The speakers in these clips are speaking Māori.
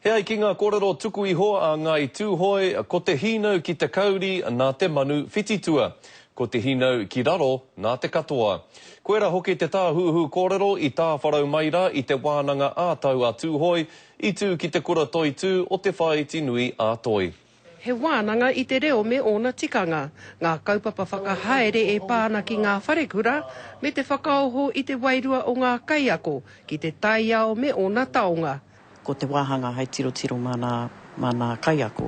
He ai ki ngā kōrero tuku iho a ngā i tūhoi, ko te hinau ki te kauri nā te manu whititua. Ko te hinau ki raro nā te katoa. Koera hoki te tāhuhu kōrero i tā wharau maira i te wānanga ātau a tūhoi, i tū ki te kura toi tū o te whaiti nui a toi. He wānanga i te reo me ona tikanga. Ngā kaupapa whakahaere e pāna ki ngā wharekura, me te whakaoho i te wairua o ngā kaiako, ki te taiao me ona taonga. Ko te wāhanga hei tiro mana kaiako,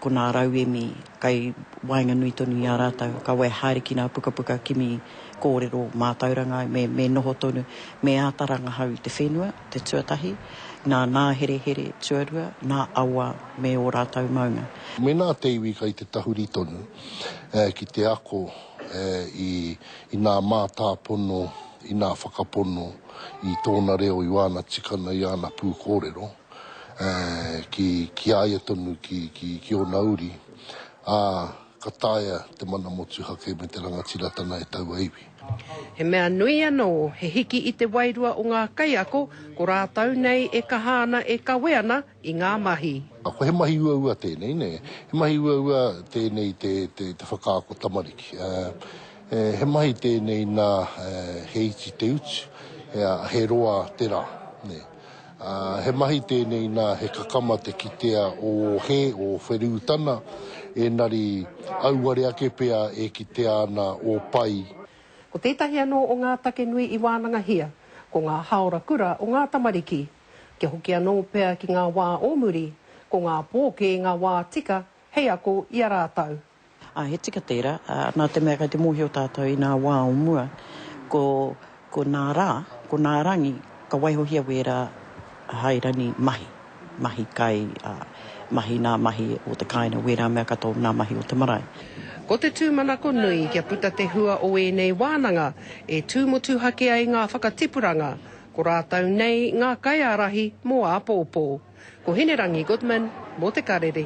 ko nā rauemi, kai wainga nui tonu i a rātau, ka wai haere ki nā pukapuka kimi kōrero mātauranga, me noho tonu, me ātaranga hau i te whenua, te tuatahi, nā here tuarua, nā aua me o rātau maunga. Me nā te iwi kai te tahuri tonu, ki te ako i nā mātāpono, i nā whakapono, i tōna reo i wāna tikana i ana pū kōrero, ki aia tonu ki o Nauri, ka tāia te mana motu hake me te rangatira tana e taua iwi. He mea nui anō, he hiki i te wairua o ngā kaiako, ko rātau nei e kahana e kaweana i ngā mahi. Ko he mahi ua tēnei, ne? He mahi ua tēnei te whakaako tamariki. He mahi tēnei nā he iti te utu, he roa te rā. Ne? He mahi tēnei nā he kakama te kitea o wherutana, nari auare ake pea e kitea ana o pai. Ko tētahi anō o ngā take nui i wānanga hia, ko ngā haora kura o ngā tamariki. Ke hoki anō pea ki ngā wā ōmuri, ko ngā pōke ngā wā tika, hei ako i a rātau. He tika tērā, nā te mea kai te mōhio tātou i nā wā o mua, ko nā rā, ko nā rangi, ka waihohia wera hairani mahi. Mahi kai, nā mahi o te kaina, wera mea kato nā mahi o te marae. Ko te tūmanako nui kia puta te hua o nei wānanga, e tūmotu hake ai ngā whakatipuranga, ko rātau nei ngā kaiarahi mō a pōpō. Ko Hinerangi Goodman, mō te karere.